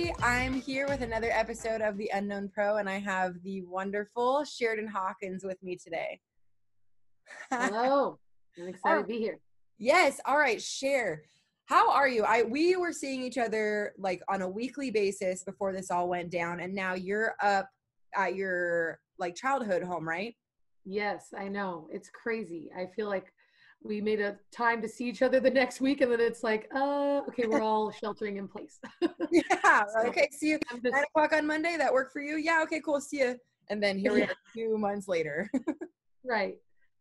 everybody. I'm here with another episode of The Unknown Pro, and I have the wonderful Cheridan Hawkins with me today. Hello. I'm excited Oh, to be here. yes. All right, Cher. How are you? We were seeing each other like on a weekly basis before this all went down, and now you're up at your like childhood home, right? Yes, I know. It's crazy. I feel like we made a time to see each other the next week, and then it's like, okay, we're all sheltering in place. Yeah. So Okay. See you I'm just 9 o'clock on Monday. That work for you? Yeah. Okay. Cool. See you. And then here we yeah, are 2 months later. right.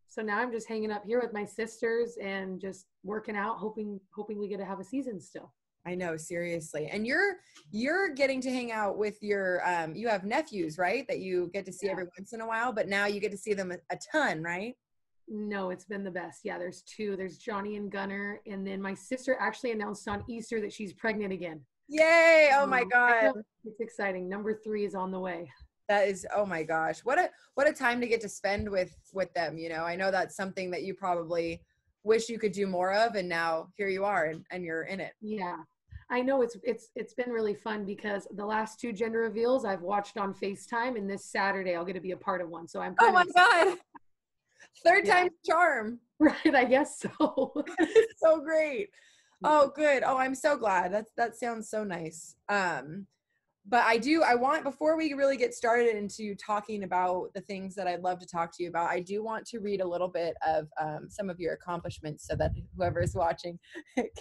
So now I'm just hanging up here with my sisters and just working out, hoping we get to have a season still. I know, seriously. And you're getting to hang out with your you have nephews, right? That you get to see Yeah. every once in a while, but now you get to see them a ton, right? No, it's been the best. Yeah, there's two. There's Johnny and Gunner, and then my sister actually announced on Easter that she's pregnant again. Yay! Oh my I God. know, it's exciting. Number 3 is on the way. That is, oh my gosh. What a time to get to spend with them, you know. I know that's something that you probably wish you could do more of, and now here you are and you're in it. Yeah, I know it's been really fun because the last 2 gender reveals I've watched on FaceTime, and this Saturday I'll get to be a part of one. So I'm Oh kind my of God. Third yeah, time's charm. right. I guess so. So great. Oh, good. Oh, I'm so glad. That sounds so nice. But I want, before we really get started into talking about the things that I'd love to talk to you about, I do want to read a little bit of some of your accomplishments so that whoever is watching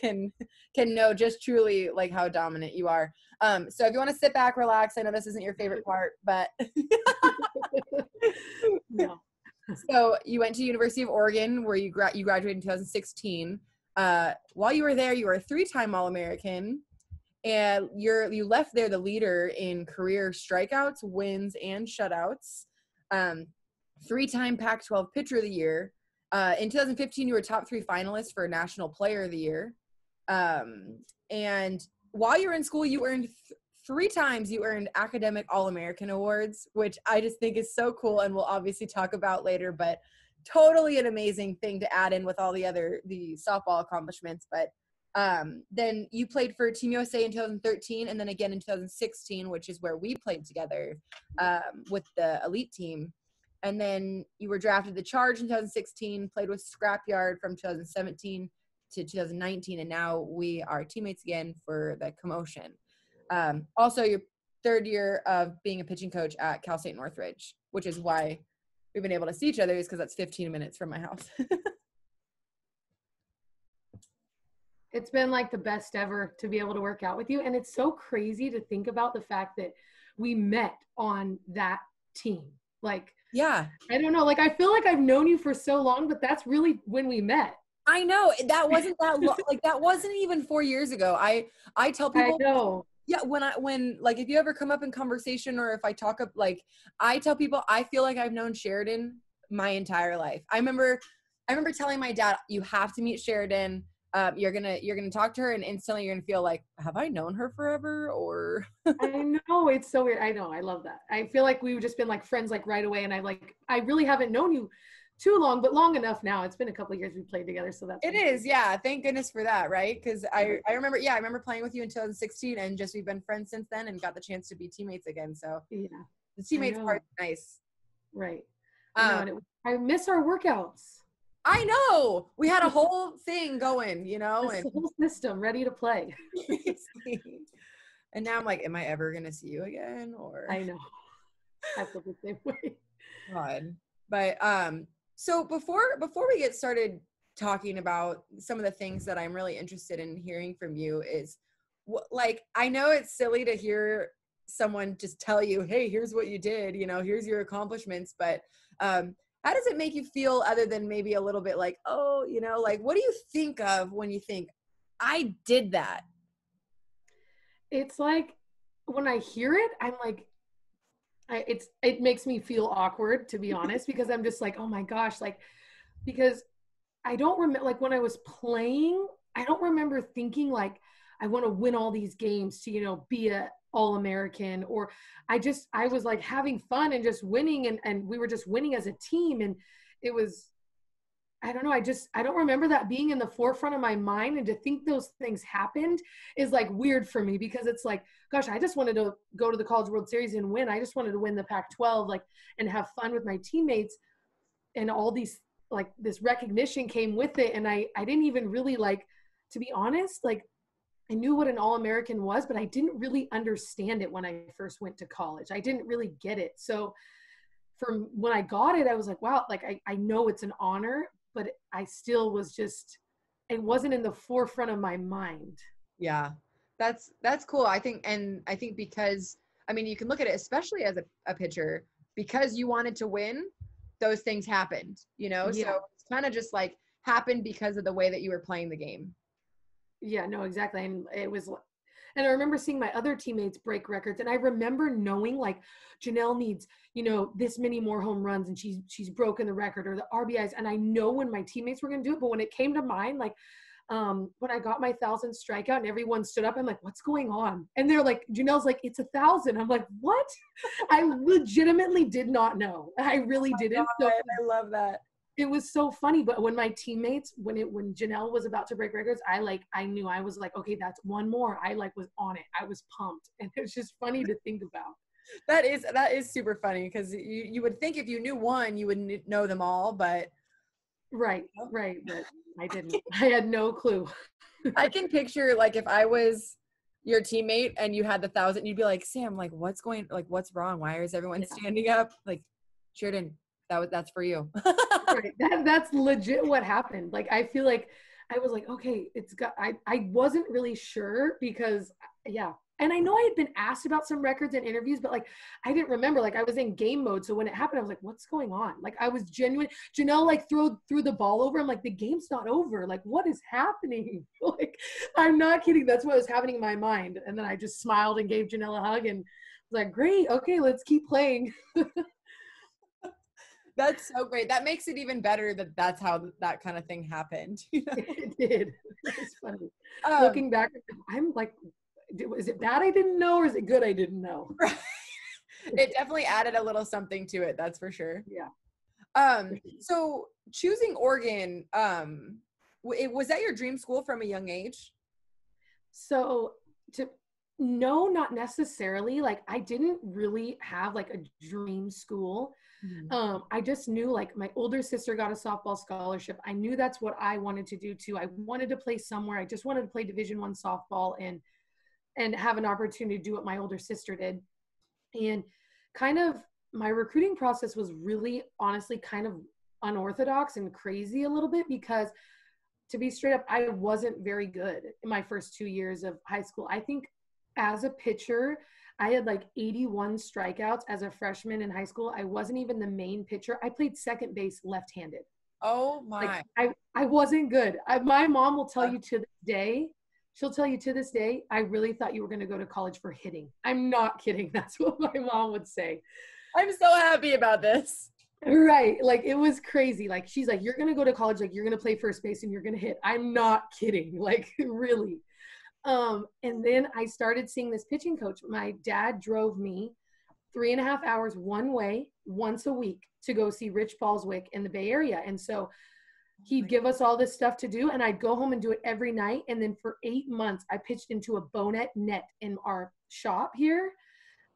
can know just truly like how dominant you are. So if you want to sit back, relax, I know this isn't your favorite part, but No. so you went to University of Oregon where you graduated in 2016. While you were there, you were a 3-time All-American. And you left there the leader in career strikeouts, wins, and shutouts. 3-time Pac-12 Pitcher of the Year. In 2015, you were top 3 finalists for National Player of the Year. And while you were in school, you earned 3 times you earned Academic All-American awards, which I just think is so cool, and we'll obviously talk about later. But totally an amazing thing to add in with all the softball accomplishments. But then you played for Team USA in 2013 and then again in 2016, which is where we played together with the elite team. And then you were drafted to the Charge in 2016, played with Scrapyard from 2017 to 2019, and now we are teammates again for the Commotion. Also, your 3rd year of being a pitching coach at Cal State Northridge, which is why we've been able to see each other, is because that's 15 minutes from my house. It's been like the best ever to be able to work out with you. And it's so crazy to think about the fact that we met on that team. Like, Yeah. I don't know. Like, I feel like I've known you for so long, but that's really when we met. I know that wasn't that like that wasn't even 4 years ago. I tell I people, know. yeah, when like if you ever come up in conversation or if I talk up, like I tell people I feel like I've known Cheridan my entire life. I remember telling my dad, you have to meet Cheridan. You're gonna talk to her and instantly you're gonna feel like, have I known her forever? Or I know, it's so weird. I know, I love that. I feel like we've just been like friends like right away, and I really haven't known you too long, but long enough now. It's been a couple of years we played together, so that's it is, yeah. Thank goodness for that, right? Because I remember playing with you in 2016 and just we've been friends since then and got the chance to be teammates again. So yeah, the teammates part is nice. right. I know, and I miss our workouts. I know. We had a whole thing going, you know, The and whole system ready to play. and now I'm like, am I ever gonna see you again? Or I know. I feel the same way. God. But so before we get started talking about some of the things that I'm really interested in hearing from you is like, I know it's silly to hear someone just tell you, hey, here's what you did, you know, here's your accomplishments, but how does it make you feel other than maybe a little bit like, oh, you know, like, what do you think of when you think, I did that? It's like, when I hear it, I'm like, it makes me feel awkward, to be honest, because I'm just like, oh my gosh, like, because I don't remember, like when I was playing, I don't remember thinking like, I want to win all these games to, you know, be a All-American, or I was like having fun and just winning, and we were just winning as a team, and it was, I don't know. I don't remember that being in the forefront of my mind, and to think those things happened is like weird for me, because it's like, gosh, I just wanted to go to the College World Series and win. I just wanted to win the Pac-12, like, and have fun with my teammates, and all these, like, this recognition came with it. And I didn't even really, like, to be honest, like, I knew what an All-American was, but I didn't really understand it when I first went to college. I didn't really get it. So from when I got it, I was like, wow, like I know it's an honor, but I still was just, it wasn't in the forefront of my mind. Yeah, that's cool. I think because, I mean, you can look at it, especially as a pitcher, because you wanted to win, those things happened, you know? Yeah. So it's kind of just like happened because of the way that you were playing the game. Yeah, no, exactly. And it was, and I remember seeing my other teammates break records, and I remember knowing, like, Janelle needs, this many more home runs, and she's broken the record, or the RBIs. And I know when my teammates were going to do it, but when it came to mine, like, when I got my 1,000th strikeout and everyone stood up, I'm like, what's going on? And they're like, Janelle's like, it's 1,000. I'm like, what? I legitimately did not know. I really didn't. God, I love that. It was so funny. But when my teammates, when Janelle was about to break records, I knew, I was like, okay, that's one more. I was on it. I was pumped. And it's just funny to think about. That is super funny, because you would think if you knew one, you would know them all, but Right. But I didn't. I had no clue. I can picture, like, if I was your teammate and you had the 1,000, you'd be like, Sam, like, what's wrong? Why is everyone standing up? Like, Cheridan, that's for you. Right. That's legit what happened. Like, I feel like I was like, okay, I wasn't really sure, because yeah. And I know I had been asked about some records and interviews, but like, I didn't remember, like, I was in game mode. So when it happened, I was like, what's going on? Like, I was genuine. Janelle, like, threw the ball over. I'm like, the game's not over. Like, what is happening? Like, I'm not kidding. That's what was happening in my mind. And then I just smiled and gave Janelle a hug and was like, great. Okay, let's keep playing. That's so great. That makes it even better that that's how that kind of thing happened. It did. It's funny. Looking back, I'm like, is it bad I didn't know, or is it good I didn't know? It definitely added a little something to it. That's for sure. Yeah. So choosing Oregon, was that your dream school from a young age? So no, not necessarily. Like, I didn't really have like a dream school. Mm-hmm. I just knew, like, my older sister got a softball scholarship. I knew that's what I wanted to do too. I wanted to play somewhere. I just wanted to play Division I softball and have an opportunity to do what my older sister did. And kind of my recruiting process was really, honestly, kind of unorthodox and crazy a little bit, because, to be straight up, I wasn't very good in my first 2 years of high school. I think as a pitcher, I had like 81 strikeouts as a freshman in high school. I wasn't even the main pitcher. I played second base left-handed. Oh my. Like, I wasn't good. My mom will tell you to this day, she'll tell you to this day, I really thought you were going to go to college for hitting. I'm not kidding. That's what my mom would say. I'm so happy about this. Right. Like, it was crazy. Like, she's like, you're going to go to college, like, you're going to play first base and you're going to hit. I'm not kidding. Like, really. And then I started seeing this pitching coach. My dad drove me 3.5 hours one way once a week to go see Rich Balswick in the Bay Area. And so he'd give us all this stuff to do, and I'd go home and do it every night. And then for 8 months, I pitched into a Bonet net in our shop here.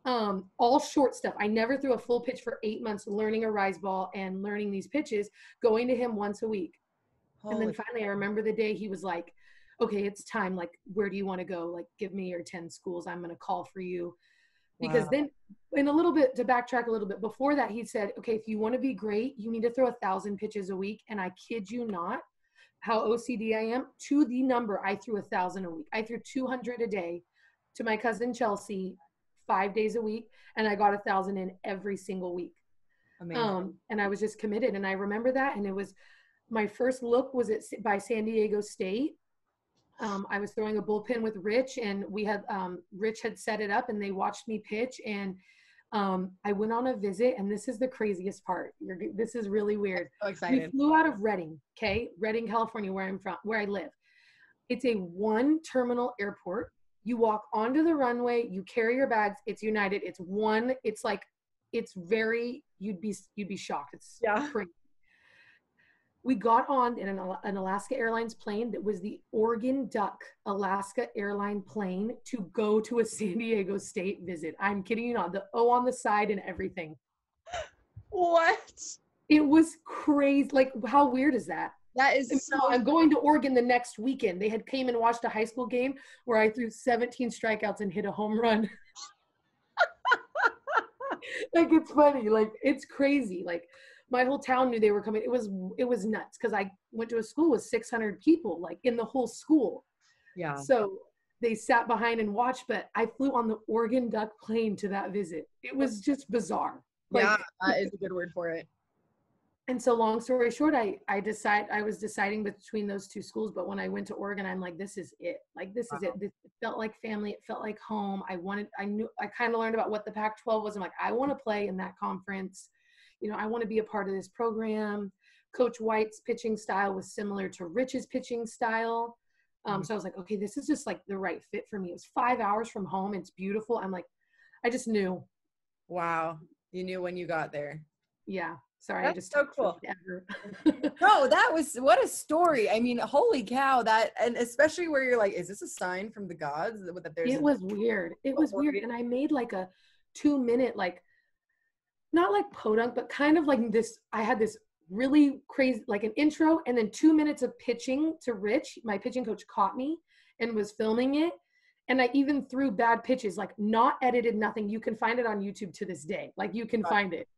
All short stuff. I never threw a full pitch for 8 months, learning a rise ball and learning these pitches, going to him once a week. And then finally, I remember the day he was like, okay, it's time. Like, where do you want to go? Like, give me your 10 schools. I'm going to call for you. Because then, in a little bit, to backtrack a little bit, before that, he said, okay, if you want to be great, you need to throw 1,000 pitches a week. And I kid you not, how OCD I am, to the number, I threw 1,000 a week. I threw 200 a day to my cousin Chelsea 5 days a week, and I got 1,000 in every single week. Amazing. And I was just committed. And I remember that. And it was, my first look was by San Diego State. I was throwing a bullpen with Rich, and we had Rich had set it up, and they watched me pitch. And I went on a visit, and this is the craziest part. This is really weird. I'm so excited. We flew out of Redding, Redding, California, where I'm from, where I live. It's a one terminal airport. You walk onto the runway, you carry your bags. It's United. It's one. It's like, it's very. You'd be shocked. It's crazy. we got on an Alaska Airlines plane that was the Oregon Duck Alaska airline plane to go to a San Diego State visit. I'm kidding you not. The O on the side and everything. What? It was crazy. Like, how weird is that? That is so. I'm going to Oregon the next weekend. They had came and watched a high school game where I threw 17 strikeouts and hit a home run. Like, it's funny. Like, it's crazy. Like, my whole town knew they were coming. It was nuts because I went to a school with 600 people, like, in the whole school. Yeah. So they sat behind and watched, but I flew on the Oregon Duck plane to that visit. It was just bizarre. Like, yeah, that is a good word for it. And so long story short, I was deciding between those two schools, but when I went to Oregon, I'm like, this is it. Like, this is it. It felt like family. It felt like home. I kind of learned about what the Pac-12 was. I'm like, I want to play in that conference. You know, I want to be a part of this program. Coach White's pitching style was similar to Rich's pitching style. So I was like, okay, this is just like the right fit for me. It was 5 hours from home. It's beautiful. I'm like, I just knew. Wow. You knew when you got there. Yeah. Sorry, That's I just so cool. No, that was, what a story. I mean, holy cow, that, and especially where you're like, is this a sign from the gods that there's it was weird. It was weird. And I made like a 2-minute, like, not like podunk, but kind of like this. I had this really crazy, like an intro and then 2 minutes of pitching to Rich. My pitching coach caught me and was filming it. And I even threw bad pitches, like not edited, nothing. You can find it on YouTube to this day. Like, you can find it.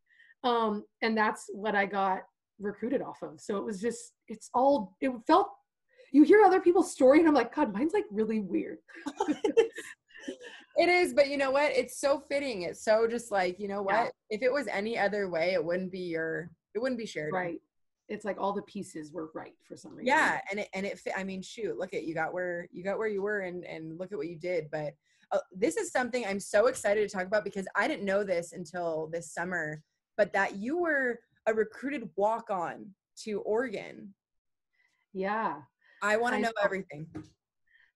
And that's what I got recruited off of. So it was just, it felt, you hear other people's story and I'm like, God, mine's like really weird. It is, but you know what? It's so fitting. It's so just like, you know what? Yeah. If it was any other way, it wouldn't be Cheridan. Right. It's like all the pieces were right for some reason. Yeah. And it fit. I mean, shoot, look at, you got where you were and look at what you did. But this is something I'm so excited to talk about because I didn't know this until this summer, but that you were a recruited walk-on to Oregon. Yeah. I want to know everything.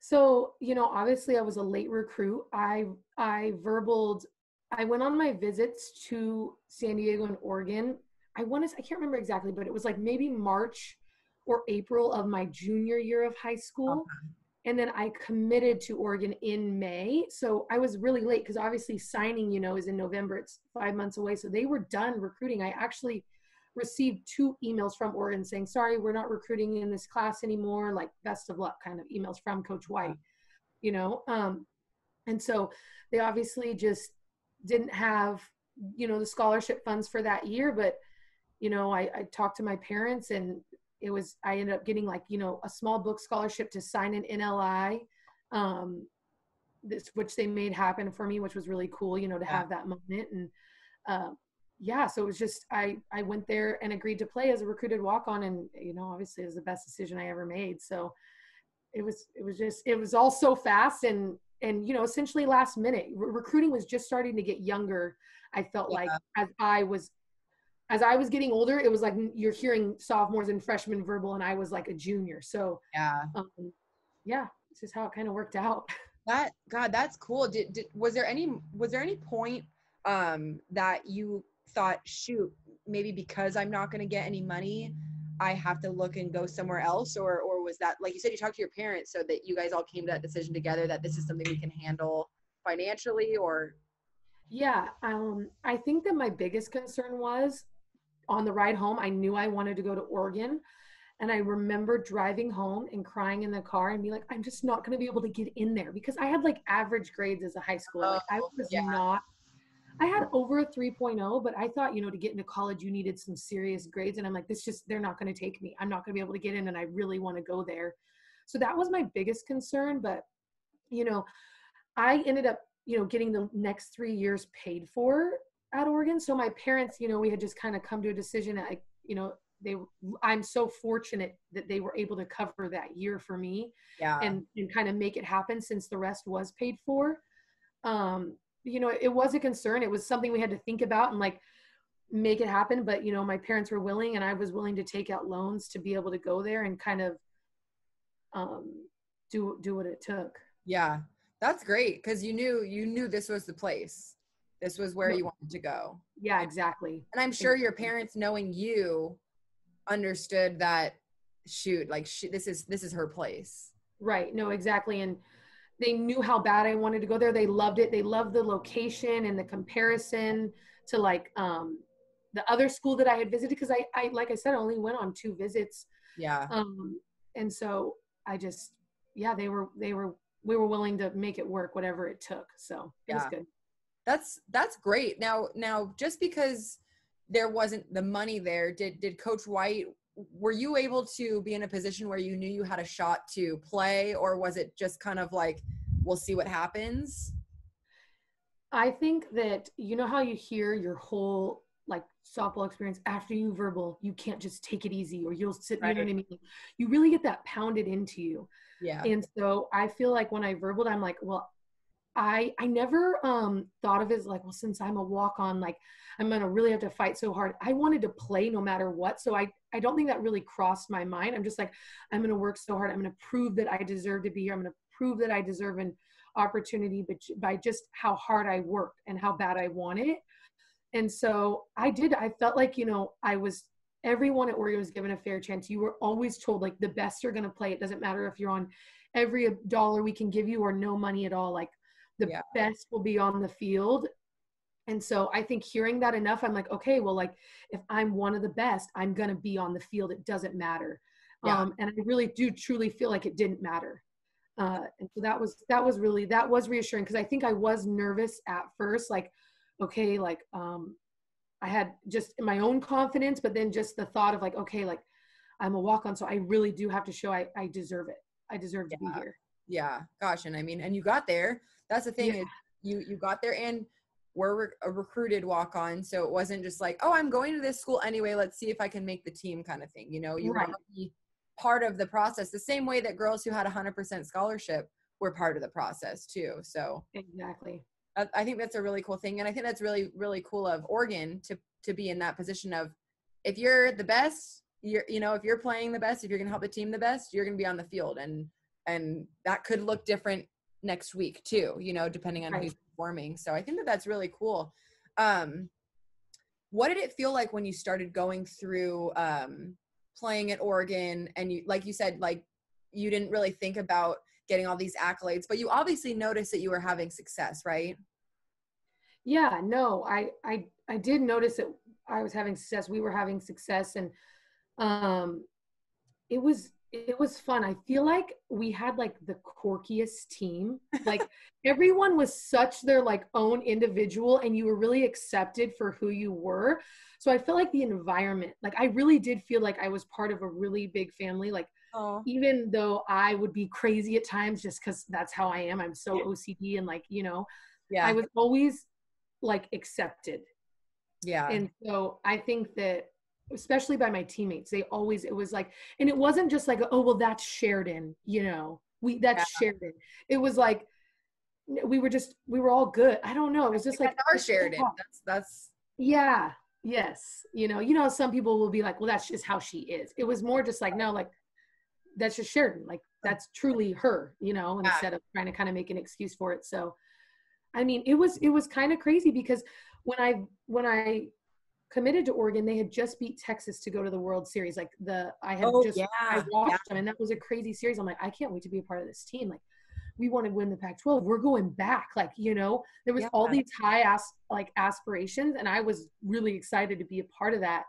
So, you know, obviously I was a late recruit. I went on my visits to San Diego and Oregon. I can't remember exactly, but it was like maybe March or April of my junior year of high school. Okay. And then I committed to Oregon in May. So I was really late because obviously signing, you know, is in November. It's 5 months away. So they were done recruiting. I actually received 2 emails from Oregon saying, sorry, we're not recruiting in this class anymore. Like, best of luck kind of emails from Coach White, you know? And so they obviously just didn't have, you know, the scholarship funds for that year. But, you know, I talked to my parents and I ended up getting like, you know, a small book scholarship to sign an NLI, which they made happen for me, which was really cool, you know, to have that moment. And, so it was just, I went there and agreed to play as a recruited walk-on, and, you know, obviously it was the best decision I ever made. So it was all so fast and, you know, essentially last minute. Recruiting was just starting to get younger. I felt like as I was getting older, it was like you're hearing sophomores and freshmen verbal, and I was like a junior. So this is how it kind of worked out. That's cool. Was there any point that you thought, shoot, maybe because I'm not going to get any money, I have to look and go somewhere else? Or was that, like you said, you talked to your parents so that you guys all came to that decision together that this is something we can handle financially? Or yeah, I think that my biggest concern was on the ride home, I knew I wanted to go to Oregon. And I remember driving home and crying in the car and be like, I'm just not going to be able to get in there, because I had like average grades as a high schooler. Like, I was not, I had over a 3.0, but I thought, you know, to get into college, you needed some serious grades. And I'm like, they're not going to take me. I'm not going to be able to get in, and I really want to go there. So that was my biggest concern. But, you know, I ended up, you know, getting the next 3 years paid for at Oregon. So my parents, you know, we had just kind of come to a decision. I'm so fortunate that they were able to cover that year for me, and kind of make it happen, since the rest was paid for. You know, it was a concern. It was something we had to think about and like make it happen. But, you know, my parents were willing, and I was willing to take out loans to be able to go there and kind of do what it took. Yeah, that's great, because you knew this was the place. This was where you wanted to go. Yeah, exactly. And I'm sure your parents, knowing you, understood that, shoot, like this is her place. Right. No, exactly. And they knew how bad I wanted to go there. They loved it. They loved the location and the comparison to like the other school that I had visited, because I like I said, I only went on 2 visits. Yeah. And so I just, yeah, we were willing to make it work, whatever it took. So it was good. That's great. Now, just because there wasn't the money there, did Coach White, were you able to be in a position where you knew you had a shot to play, or was it just kind of like, we'll see what happens? I think that, you know how you hear your whole like softball experience after you verbal, you can't just take it easy, or you'll sit, you know what I mean? You really get that pounded into you. Yeah. And so I feel like when I verbaled, I'm like, well, I never thought of it as like, well, since I'm a walk-on, like I'm going to really have to fight so hard. I wanted to play no matter what. So I don't think that really crossed my mind. I'm just like, I'm going to work so hard. I'm going to prove that I deserve to be here. I'm going to prove that I deserve an opportunity, but by just how hard I worked and how bad I wanted it. And so I felt like, everyone at Oregon was given a fair chance. You were always told like the best are going to play. It doesn't matter if you're on every dollar we can give you or no money at all. Like the best will be on the field. And so I think hearing that enough, I'm like, okay, well, like if I'm one of the best, I'm going to be on the field. It doesn't matter. And I really do truly feel like it didn't matter. And so that was reassuring, because I think I was nervous at first, like, okay, like, I had just my own confidence, but then just the thought of like, okay, like I'm a walk-on, so I really do have to show I deserve it. I deserve to be here. Yeah. Gosh. And I mean, and you got there. That's the thing, is you got there and were a recruited walk-on. So it wasn't just like, oh, I'm going to this school anyway, let's see if I can make the team kind of thing. You want to be part of the process, the same way that girls who had 100% scholarship were part of the process too. So exactly. I think that's a really cool thing. And I think that's really, really cool of Oregon to be in that position of, if you're the best, if you're playing the best, if you're going to help the team the best, you're going to be on the field. And that could look different next week too, depending on who's performing. So I think that's really cool. What did it feel like when you started going through playing at Oregon, and you, like you said, like you didn't really think about getting all these accolades, but you obviously noticed that you were having success, right? Yeah, no, I did notice that I was having success. We were having success, and it was fun. I feel like we had like the quirkiest team. Like everyone was such their like own individual, and you were really accepted for who you were. So I feel like the environment, like I really did feel like I was part of a really big family. Like even though I would be crazy at times, just because that's how I am. I'm so OCD and like, I was always like accepted. Yeah. And so I think that, especially by my teammates, it was like, and it wasn't just like, oh, well, that's Sheridan, that's Sheridan. It was like, we were all good. I don't know. It was just like our Sheridan. That's yeah. Yes. Some people will be like, well, that's just how she is. It was more just like, no, like that's just Sheridan. Like that's truly her, instead of trying to kind of make an excuse for it. So, I mean, it was kind of crazy, because when I committed to Oregon, they had just beat Texas to go to the World Series. Like I watched them, and that was a crazy series. I'm like, I can't wait to be a part of this team. Like, we want to win the Pac-12. We're going back. Like, there was all these high aspirations, and I was really excited to be a part of that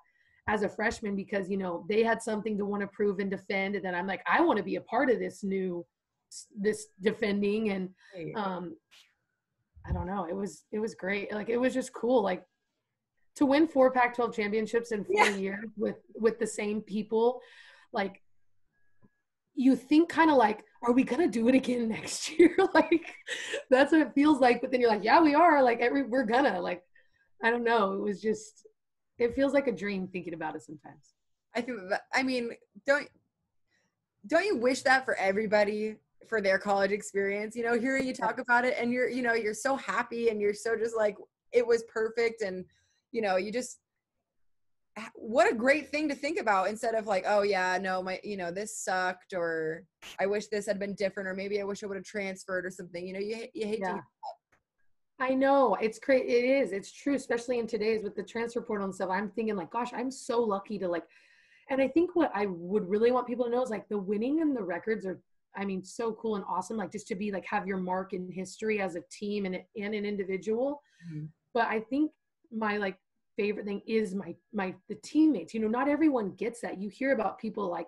as a freshman, because they had something to want to prove and defend, and then I'm like, I want to be a part of this defending, and I don't know, it was great. Like, it was just cool, like to win 4 Pac-12 championships in 4 years with the same people. Like, you think kind of like, are we gonna do it again next year? Like, that's what it feels like. But then you're like, yeah, we are. Like, we're gonna, like, I don't know. It feels like a dream thinking about it sometimes. I think that, I mean, don't you wish that for everybody, for their college experience? Hearing you talk about it, and you're so happy, and you're so just like, it was perfect, and you just, what a great thing to think about, instead of like, oh yeah, no, my, this sucked, or I wish this had been different, or maybe I wish I would have transferred or something. You hate to hear that. I know, it's great. It's true, especially in today's with the transfer portal and stuff. I'm thinking like, gosh, I'm so lucky to like And I think what I would really want people to know is like the winning and the records are, I mean, so cool and awesome. Like just to be like, have your mark in history as a team and an individual. Mhm. But I think my like favorite thing is the teammates. You know, not everyone gets that. You hear about people like,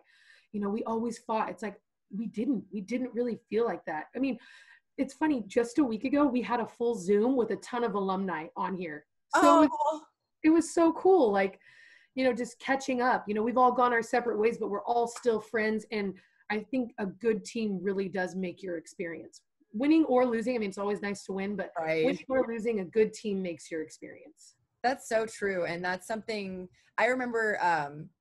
you know, we always fought. It's like, we didn't really feel like that. I mean, it's funny, just a week ago, we had a full Zoom with a ton of alumni on here. So Oh, it was so cool. Like, you know, just catching up. You know, we've all gone our separate ways, but we're all still friends. And I think a good team really does make your experience. Winning or losing, I mean, it's always nice to win, but right. winning or losing, a good team makes your experience. That's so true. And that's something I remember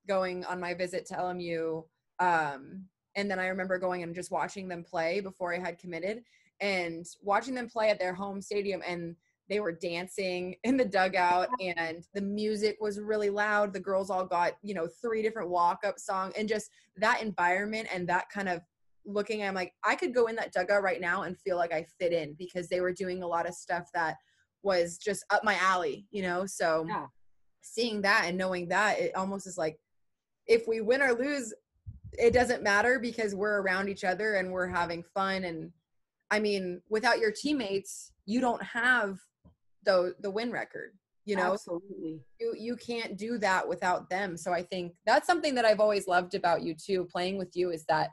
going on my visit to LMU. And then I remember going and just watching them play before I had committed, and watching them play at their home stadium, and they were dancing in the dugout and the music was really loud. The girls all got, you know, 3 different walk-up songs, and just that environment and that kind of looking, I'm like, I could go in that dugout right now and feel like I fit in, because they were doing a lot of stuff that was just up my alley, you know? So Yeah. seeing that and knowing that, it almost is like, if we win or lose, it doesn't matter, because we're around each other and we're having fun. And I mean, without your teammates, you don't have the win record, you know? Absolutely. You can't do that without them. So I think that's something that I've always loved about you too, playing with you, is that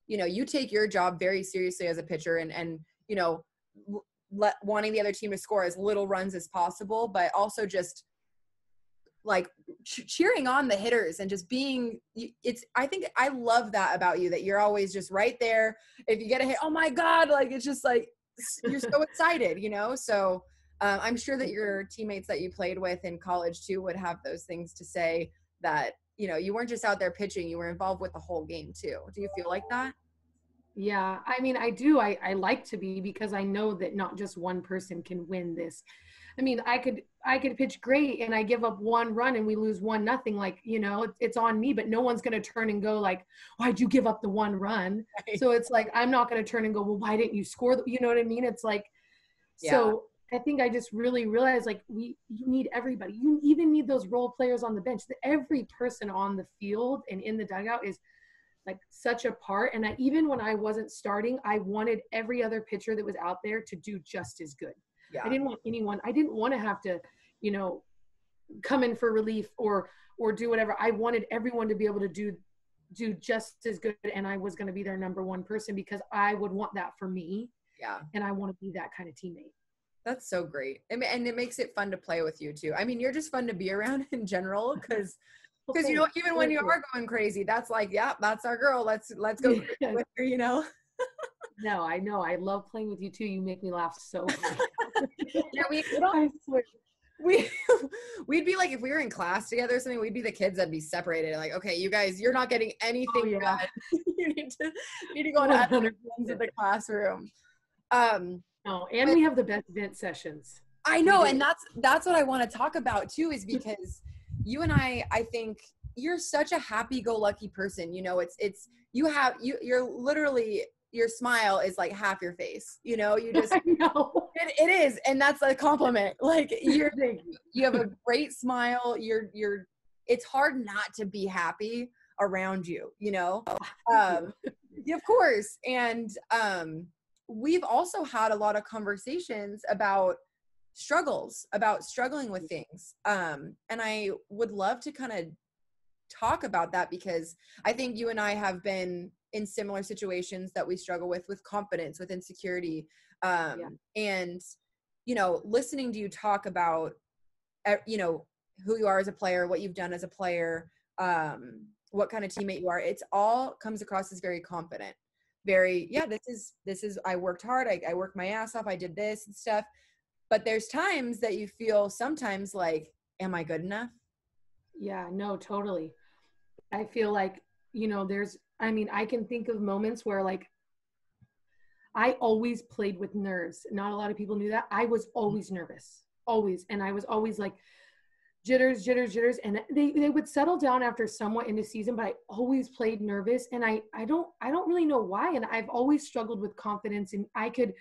you know, you take your job very seriously as a pitcher, and you know, wanting the other team to score as little runs as possible, but also just like cheering on the hitters and just being, it's, I think I love that about you, that you're always just right there. If you get a hit, oh my God, like, it's just like, you're so excited, you know? So I'm sure that your teammates that you played with in college too would have those things to say, that, you know, you weren't just out there pitching, you were involved with the whole game too. Do you feel like that? Yeah, I mean, I do. I like to be, because I know that not just one person can win this. I mean, I could pitch great and I give up 1 run and we lose 1-0. Like, you know, it's on me, but no one's going to turn and go like, why'd you give up the 1 run? Right. So it's like, I'm not going to turn and go, well, why didn't you score? You know what I mean? It's like, Yeah. so I think I just really realized like you need everybody. You even need those role players on the bench. Every person on the field and in the dugout is like such a part. And even when I wasn't starting, I wanted every other pitcher that was out there to do just as good. I Yeah. didn't want anyone, I didn't want to have to, you know, come in for relief or do whatever. I wanted everyone to be able to do just as good. And I was going to be their number 1 person, because I would want that for me. Yeah. And I want to be that kind of teammate. That's so great. And it makes it fun to play with you too. I mean, you're just fun to be around in general, because you know, even when you are going crazy, that's like, yeah, that's our girl. Let's go with her, you know? No, I know. I love playing with you too. You make me laugh so hard. Yeah, we don't, I swear. we we'd be like, if we were in class together or something, we'd be the kids that'd be separated. Like, okay, you guys, you're not getting anything yeah. good. You need to go into other rooms of the classroom. No, and we have the best vent sessions. I know, and that's what I want to talk about too, is because you and I think you're such a happy-go-lucky person. You know, you're literally, your smile is like half your face. You know, you just, I know. it is, and that's a compliment. Like, you have a great smile. It's hard not to be happy around you. You know, yeah, of course, and we've also had a lot of conversations about struggling with things. And I would love to kind of talk about that, because I think you and I have been in similar situations that we struggle with confidence, with insecurity. And, you know, listening to you talk about, you know, who you are as a player, what you've done as a player, what kind of teammate you are, it's all comes across as very confident, very, yeah, this is, I worked hard. I worked my ass off. I did this and stuff. But there's times that you feel sometimes like, am I good enough? Yeah, no, totally. I feel like, you know, I can think of moments where like I always played with nerves. Not a lot of people knew that. I was always nervous, always. And I was always like jitters. And they would settle down after somewhat into season, but I always played nervous. And I don't really know why. And I've always struggled with confidence, and I could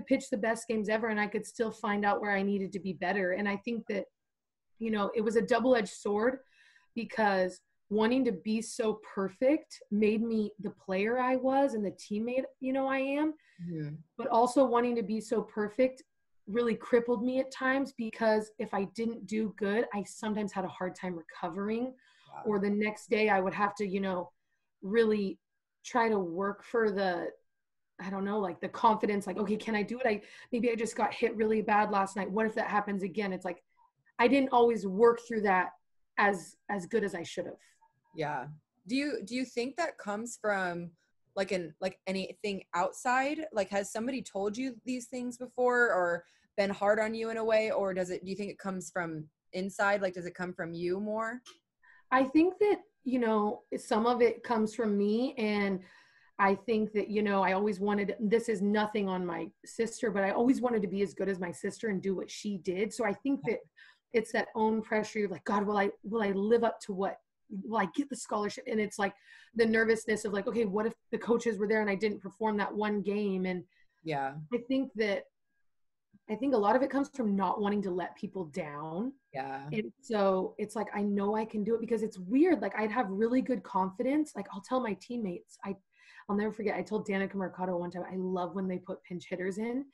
pitch the best games ever and I could still find out where I needed to be better. And I think that, you know, it was a double-edged sword, because wanting to be so perfect made me the player I was and the teammate, I am. Mm-hmm. But also wanting to be so perfect really crippled me at times, because if I didn't do good, I sometimes had a hard time recovering. Wow. Or the next day I would have to, really try to work for I don't know, like the confidence, like, okay, can I do it? Maybe I just got hit really bad last night. What if that happens again? It's like, I didn't always work through that as good as I should have. Yeah. Do you think that comes from like anything outside? Like, has somebody told you these things before or been hard on you in a way? Or do you think it comes from inside? Like, does it come from you more? I think that, some of it comes from me. And I think that, I always wanted, this is nothing on my sister, but I always wanted to be as good as my sister and do what she did. So I think that it's that own pressure. You're like, God, will I live up to will I get the scholarship? And it's like the nervousness of like, okay, what if the coaches were there and I didn't perform that one game? And Yeah. I think a lot of it comes from not wanting to let people down. Yeah. And so it's like, I know I can do it, because it's weird. Like, I'd have really good confidence. Like, I'll tell my teammates, I'll never forget. I told Danica Mercado one time, I love when they put pinch hitters in,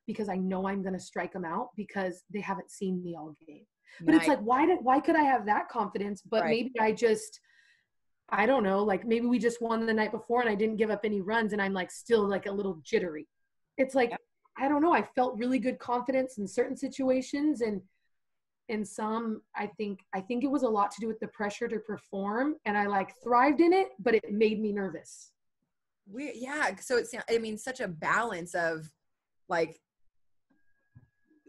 because I know I'm going to strike them out because they haven't seen me all game. But it's like, why could I have that confidence? But Right. maybe I don't know, like maybe we just won the night before and I didn't give up any runs and I'm like still like a little jittery. It's like, Yeah. I don't know. I felt really good confidence in certain situations, and in some, I think it was a lot to do with the pressure to perform, and I like thrived in it, but it made me nervous. Yeah. So such a balance of like,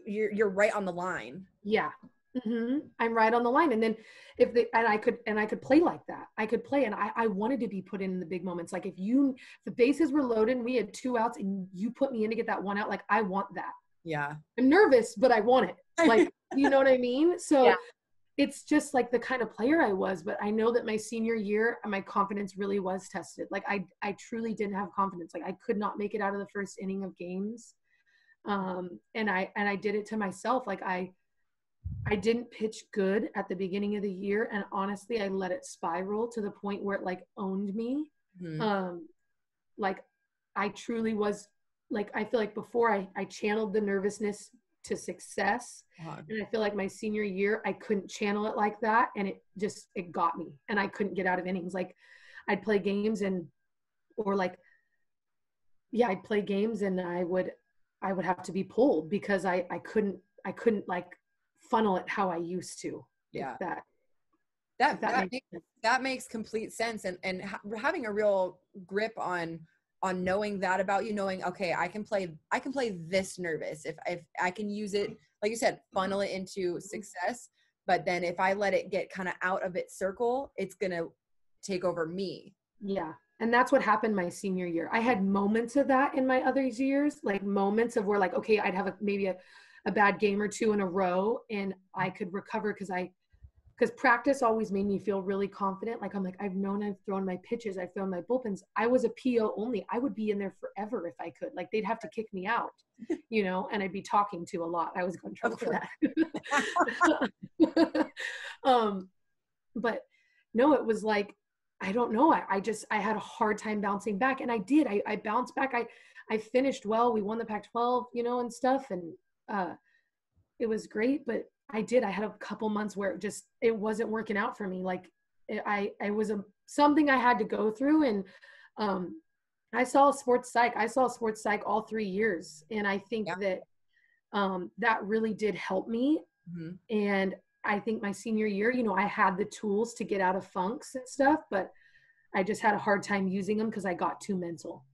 you're right on the line. Yeah. Mm-hmm. I'm right on the line. And then I could play like that. I could play. And I wanted to be put in the big moments. Like if the bases were loaded and we had 2 outs and you put me in to get that 1 out, like I want that. Yeah. I'm nervous, but I want it. Like, you know what I mean? So yeah. It's just like the kind of player I was. But I know that my senior year, my confidence really was tested. Like I truly didn't have confidence. Like I could not make it out of the first inning of games. And I did it to myself. Like I didn't pitch good at the beginning of the year. And honestly, I let it spiral to the point where it like owned me. Mm-hmm. Like I truly was like, I feel like before I channeled the nervousness to success. And I feel like my senior year, I couldn't channel it like that. And it got me, and I couldn't get out of innings. Like I'd play games I'd play games and I would have to be pulled because I couldn't like funnel it how I used to. Yeah. That That makes complete sense. And having a real grip on knowing that about you, knowing, okay, I can play this nervous. If I can use it, like you said, funnel it into success. But then if I let it get kind of out of its circle, it's going to take over me. Yeah. And that's what happened my senior year. I had moments of that in my other years, like moments of where like, okay, I'd have maybe a bad game or 2 in a row and I could recover because practice always made me feel really confident. Like, I'm like, I've thrown my pitches, I've thrown my bullpens. I was a PO only. I would be in there forever if I could. Like, they'd have to kick me out, and I'd be talking to a lot. I was going to trouble for that. But no, it was like, I don't know. I had a hard time bouncing back, and I did. I bounced back. I finished well. We won the Pac-12, and stuff, and it was great. But I had a couple months where it wasn't working out for me. Like I was something I had to go through, and I saw sports psych all 3 years, and I think that that really did help me. Mm-hmm. And I think my senior year, I had the tools to get out of funks and stuff, but I just had a hard time using them because I got too mental.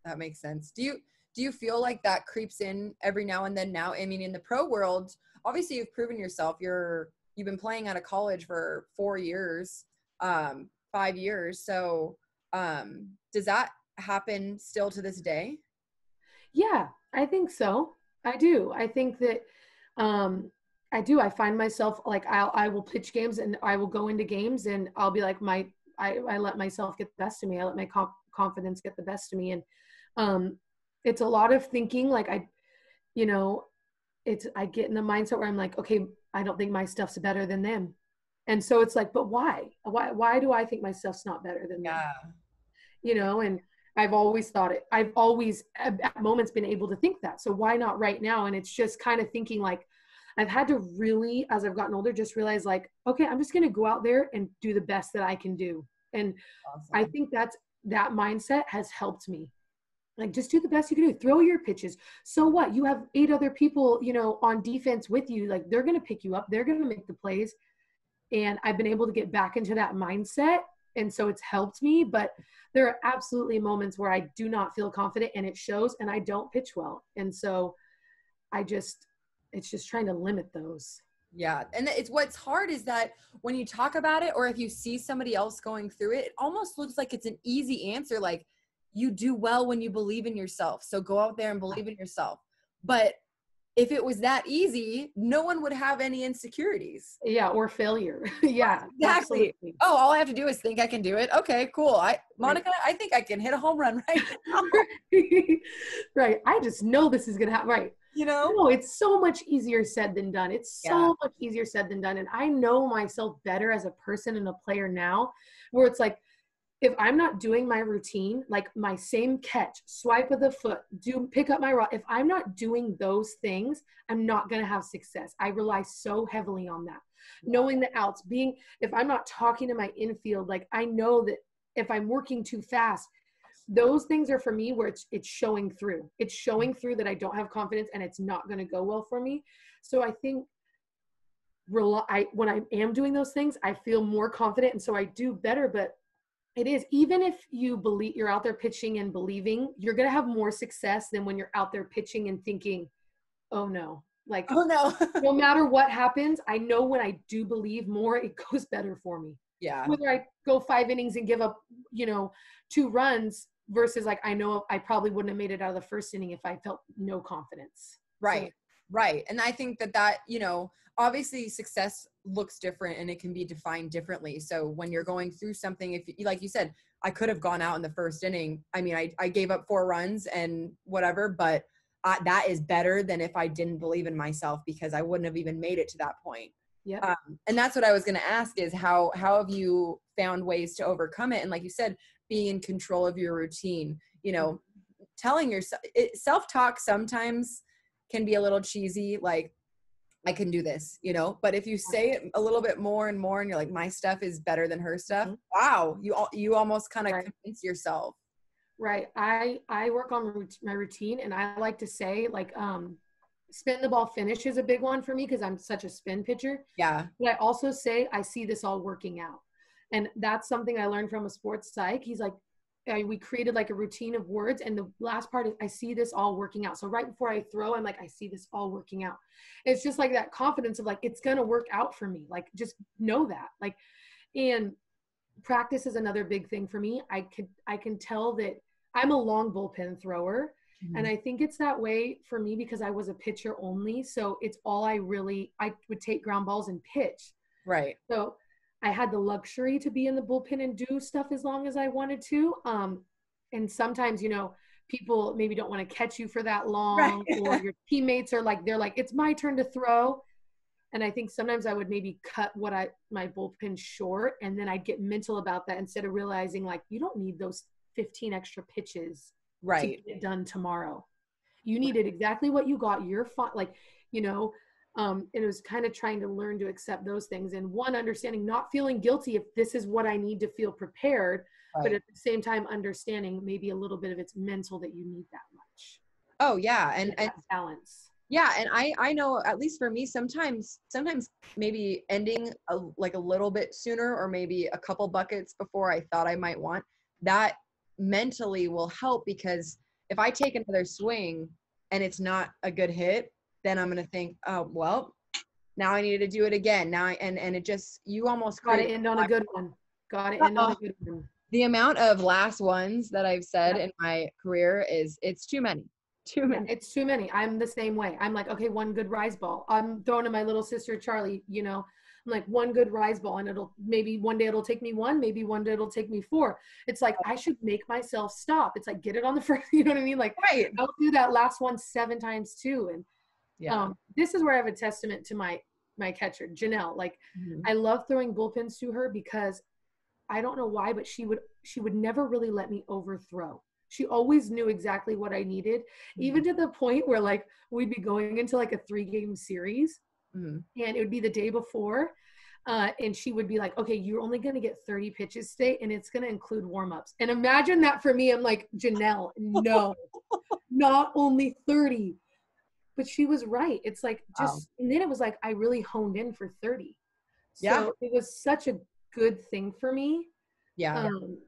That makes sense. Do you feel like that creeps in every now and then now? I mean, in the pro world, obviously you've proven yourself. You've been playing out of college for 4 years, 5 years. So does that happen still to this day? Yeah, I think so. I do. I think that I do. I find myself like I will pitch games and I will go into games and I'll be like I let myself get the best of me. I let my confidence get the best of me. And it's a lot of thinking. Like I get in the mindset where I'm like, okay, I don't think my stuff's better than them. And so it's like, but why do I think my stuff's not better than them? Yeah. You know, and I've always thought it. I've always at moments been able to think that. So why not right now? And it's just kind of thinking like, I've had to really, as I've gotten older, just realize like, okay, I'm just going to go out there and do the best that I can do. And I Awesome. think that mindset has helped me. Like, just do the best you can do. Throw your pitches. So what? You have 8 other people, you know, on defense with you. Like, they're going to pick you up. They're going to make the plays. And I've been able to get back into that mindset. And so it's helped me. But there are absolutely moments where I do not feel confident and it shows, and I don't pitch well. And so it's just trying to limit those. Yeah. And it's what's hard is that when you talk about it, or if you see somebody else going through it, it almost looks like it's an easy answer. Like, you do well when you believe in yourself. So go out there and believe in yourself. But if it was that easy, no one would have any insecurities. Yeah. Or failure. Yeah. Exactly. Absolutely. Oh, all I have to do is think I can do it. Okay, cool. Monica, Right. I think I can hit a home run right now. Right. I just know this is going to happen. Right. You know? No, it's so much easier said than done. It's Yeah. so much easier said than done. And I know myself better as a person and a player now, where it's like, if I'm not doing my routine, like my same catch, swipe of the foot, pick up my rod, if I'm not doing those things, I'm not going to have success. I rely so heavily on that. Knowing the outs, if I'm not talking to my infield, like I know that if I'm working too fast, those things are for me where it's showing through. It's showing through that I don't have confidence and it's not going to go well for me. So I think when I am doing those things, I feel more confident. And so I do better, but it is, even if you believe you're out there pitching and believing, you're going to have more success than when you're out there pitching and thinking, oh no, like, Oh no. no matter what happens, I know when I do believe more, it goes better for me. Yeah. Whether I go 5 innings and give up, 2 runs versus like, I know I probably wouldn't have made it out of the first inning if I felt no confidence. Right. So, Right. And I think that, obviously success looks different and it can be defined differently. So when you're going through something, if like you said, I could have gone out in the first inning. I mean, I gave up 4 runs and whatever, but that is better than if I didn't believe in myself, because I wouldn't have even made it to that point. yeah. And that's what I was going to ask is how have you found ways to overcome it? And like you said, being in control of your routine, telling yourself, self-talk sometimes can be a little cheesy. Like, I can do this, but if you say it a little bit more and more and you're like, my stuff is better than her stuff. Mm-hmm. Wow. You almost kind of Right. convince yourself. Right. I work on my routine, and I like to say like, spin the ball finish is a big one for me because I'm such a spin pitcher. Yeah. But I also say I see this all working out. And that's something I learned from a sports psych. He's like, we created like a routine of words. And the last part is I see this all working out. So right before I throw, I'm like, I see this all working out. It's just like that confidence of like, it's going to work out for me. Like, just know that. Like, and practice is another big thing for me. I can tell that I'm a long bullpen thrower. Mm-hmm. And I think it's that way for me because I was a pitcher only. So it's all I would take ground balls and pitch. Right. So I had the luxury to be in the bullpen and do stuff as long as I wanted to. And sometimes, people maybe don't want to catch you for that long, right. Or your teammates are like, they're like, it's my turn to throw. And I think sometimes I would maybe cut my bullpen short, and then I'd get mental about that instead of realizing like, you don't need those 15 extra pitches. Right. To get it done tomorrow. You needed exactly what you got. You're fine. Like, it was kind of trying to learn to accept those things. And one, understanding, not feeling guilty if this is what I need to feel prepared, right. But at the same time, understanding maybe a little bit of it's mental that you need that much. Oh yeah. And balance. Yeah. And I know, at least for me, sometimes maybe ending a little bit sooner, or maybe a couple buckets before I thought I might want, that mentally will help, because if I take another swing and it's not a good hit, then I'm going to think, oh, well, now I needed to do it again. Now, and it just, you almost got to end on a good one. Got to end on a good one. The amount of last ones that I've said in my career it's too many. Too many. Yeah, it's too many. I'm the same way. I'm like, okay, one good rise ball. I'm throwing to my little sister, Charlie, I'm like, one good rise ball, and maybe one day it'll take me 1, maybe one day it'll take me 4. It's like, I should make myself stop. It's like, get it on the first, you know what I mean? Like, right. I'll do that last one 7 times too. And yeah. This is where I have a testament to my my catcher, Janelle. Like, Mhm. I love throwing bullpens to her because I don't know why, but she would never really let me overthrow. She always knew exactly what I needed, even to the point where like we'd be going into like a 3-game series, Mhm. and it would be the day before. And she would be like, okay, you're only going to get 30 pitches today, and it's going to include warm-ups. And imagine that for me. I'm like, Janelle, no, not only 30. But she was right. It's like Wow. and then it was like I really honed in for 30. Yeah. So it was such a good thing for me. Yeah. Um,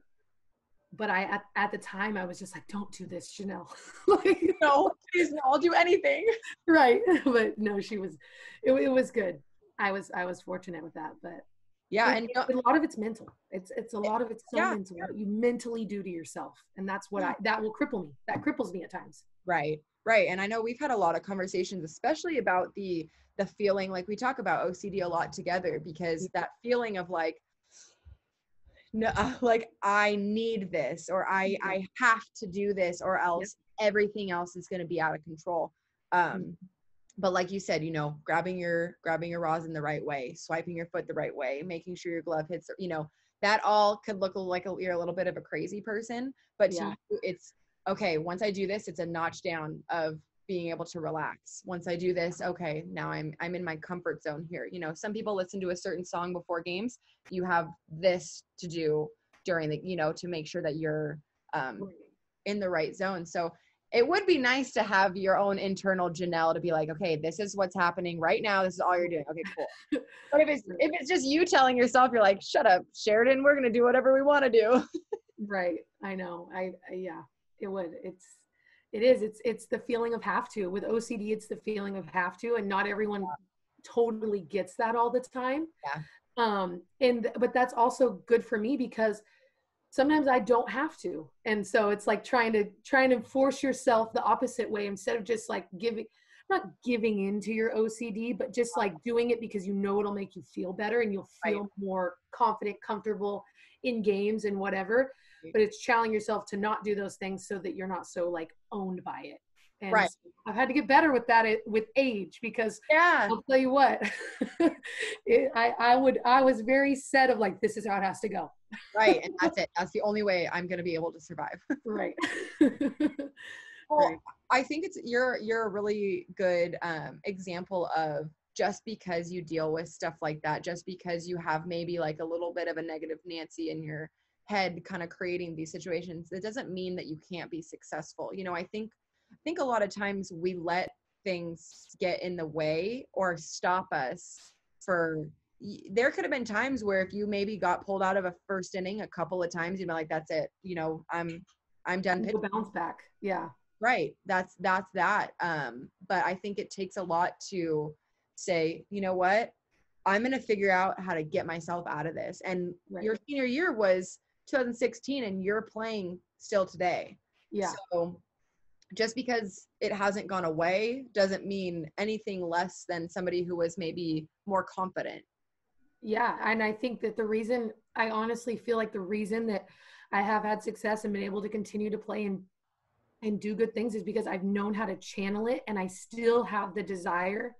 but at the time I was just like, don't do this, Janelle. Like, No, please, no, I'll do anything. right. But no, it was good. I was fortunate with that, but Yeah. And a lot of it's mental. It's a lot of it's so yeah. mental, what you mentally do to yourself. And that's what Yeah. that will cripple me. That cripples me at times. Right. Right. And I know we've had a lot of conversations, especially about the feeling, like we talk about OCD a lot together, because that feeling of like, no, like I need this, or I have to do this, or Yep. else everything else is going to be out of control. But like you said, grabbing your rosin the right way, swiping your foot the right way, making sure your glove hits, that all could look like you're a little bit of a crazy person, but to Yeah. you, it's okay. Once I do this, it's a notch down of being able to relax. Once I do this, okay, now I'm in my comfort zone here. Some people listen to a certain song before games. You have this to do during the, to make sure that you're in the right zone. So it would be nice to have your own internal Janelle to be like, okay, this is what's happening right now. This is all you're doing. Okay, cool. But if it's just you telling yourself, you're like, shut up, Cheridan, we're going to do whatever we want to do. Right. I know. Yeah, it would. It's the feeling of have to. With OCD, it's the feeling of have to, and not everyone totally gets that all the time. Yeah. But that's also good for me because sometimes I don't have to. And so it's like trying to force yourself the opposite way, instead of just like not giving into your OCD, but just like doing it because it'll make you feel better, and you'll feel more confident, comfortable in games and whatever. But it's challenging yourself to not do those things so that you're not so like owned by it. And so I've had to get better with that with age, because I'll tell you what, I was very set of like, this is how it has to go. Right. And that's it. That's the only way I'm going to be able to survive. Right. Well, Right. I think you're a really good example of, just because you deal with stuff like that, just because you have maybe like a little bit of a negative Nancy in your head kind of creating these situations, it doesn't mean that you can't be successful. I think a lot of times we let things get in the way or stop us. There could have been times where if you maybe got pulled out of a first inning a couple of times, you'd be like, that's it, I'm done pitching. Bounce back. Yeah. Right. That's that. But I think it takes a lot to say, you know what, I'm going to figure out how to get myself out of this. And your senior year was 2016, and you're playing still today. Yeah. So just because it hasn't gone away doesn't mean anything less than somebody who was maybe more confident. Yeah. And I think that I honestly feel like the reason that I have had success and been able to continue to play and do good things is because I've known how to channel it, and I still have the desire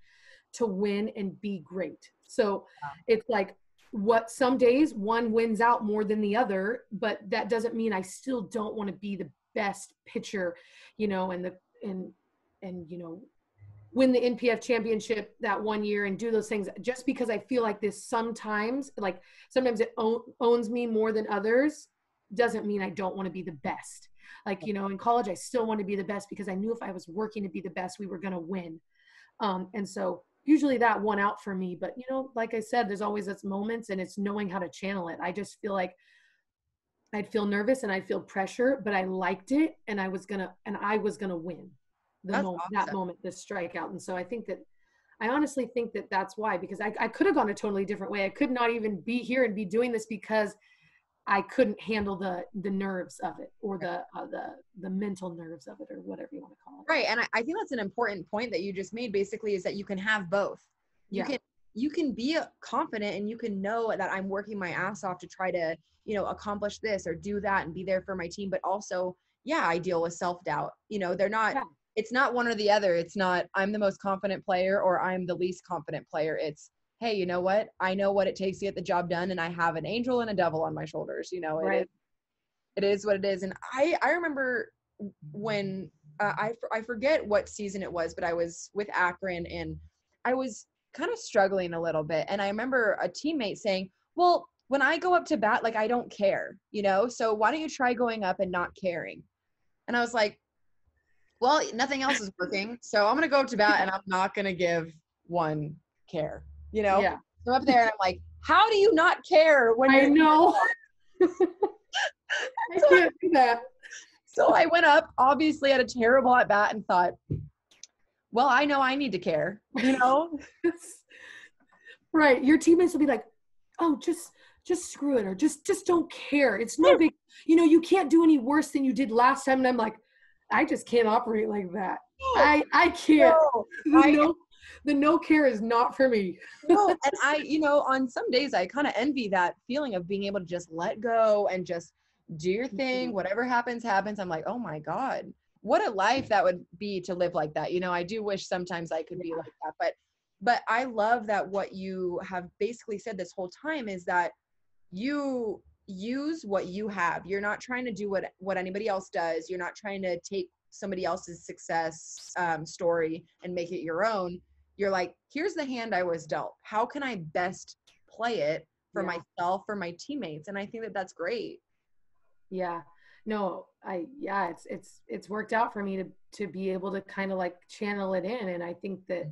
to win and be great. So it's like, what some days one wins out more than the other, but that doesn't mean I still don't want to be the best pitcher, and win the NPF championship that one year and do those things, just because I feel like this sometimes it owns me more than others, doesn't mean I don't want to be the best. Like, in college, I still want to be the best because I knew if I was working to be the best, we were going to win. And so usually that won out for me. But, like I said, there's always those moments, and it's knowing how to channel it. I just feel like I'd feel nervous and I'd feel pressure, but I liked it, and I was going to win that moment, the strikeout. And so I honestly think that that's why, because I could have gone a totally different way. I could not even be here and be doing this because I couldn't handle the nerves of it, or the mental nerves of it, or whatever you want to call it. Right. And I think that's an important point that you just made, basically, is that you can have both. You can be confident, and you can know that I'm working my ass off to try to, accomplish this or do that and be there for my team. But also, I deal with self-doubt. They're not, it's not one or the other. It's not, I'm the most confident player or I'm the least confident player. It's, hey, you know what? I know what it takes to get the job done, and I have an angel and a devil on my shoulders. You know, Right. it is what it is. And I remember when I forget what season it was, but I was with Akron and I was kind of struggling a little bit. And I remember a teammate saying, well, when I go up to bat, like, I don't care, you know, so why don't you try going up and not caring? And I was like, well, nothing else is working, so I'm going to go up to bat and I'm not going to give one care, you know? Yeah. So I'm up there and I'm like, how do you not care when I you're know. I can't do that. So I went up, obviously had a terrible at bat, and thought, well, I know I need to care, you know? Right. Your teammates will be like, oh, just screw it, or just don't care. It's no big, you know, you can't do any worse than you did last time. And I'm like, I just can't operate like that. I can't. No, the no care is not for me. no, and you know, on some days I kind of envy that feeling of being able to just let go and just do your thing. Whatever happens, happens. I'm like, oh my God, what a life that would be to live like that. You know, I do wish sometimes I could be like that, but I love that what you have basically said this whole time is that you use what you have. You're not trying to do what anybody else does. You're not trying to take somebody else's success story and make it your own. You're like, here's the hand I was dealt. How can I best play it for myself, for my teammates? And I think that that's great. Yeah. No, it's worked out for me to be able to kind of like channel it in. And I think that,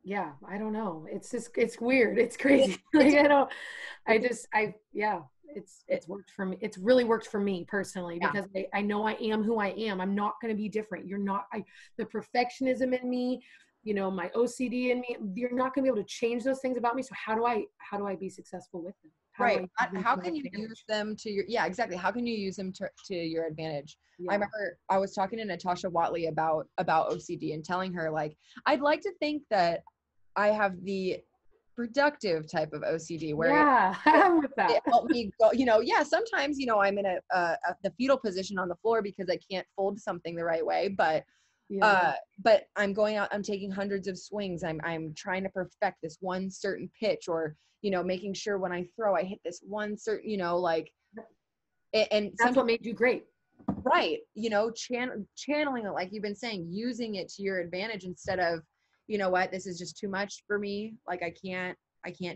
yeah, I don't know. It's just, it's weird. It's crazy. Like, it's worked for me. It's really worked for me personally, because I know I am who I am. I'm not going to be different. You're not, the perfectionism in me, you know, my OCD in me, you're not going to be able to change those things about me. So how do I be successful with them? How can you use them to your, exactly. How can you use them to your advantage? I remember I was talking to Natasha Watley about OCD and telling her, like, I'd like to think that I have the productive type of OCD where it helped me go, you know, sometimes, you know, I'm in the fetal position on the floor because I can't fold something the right way, but I'm going out, I'm taking hundreds of swings. I'm trying to perfect this one certain pitch, or, you know, making sure when I throw, I hit this one certain, you know, like, and that's what made you great. Right. You know, channeling it, like you've been saying, using it to your advantage instead of, you know what, this is just too much for me. Like, I can't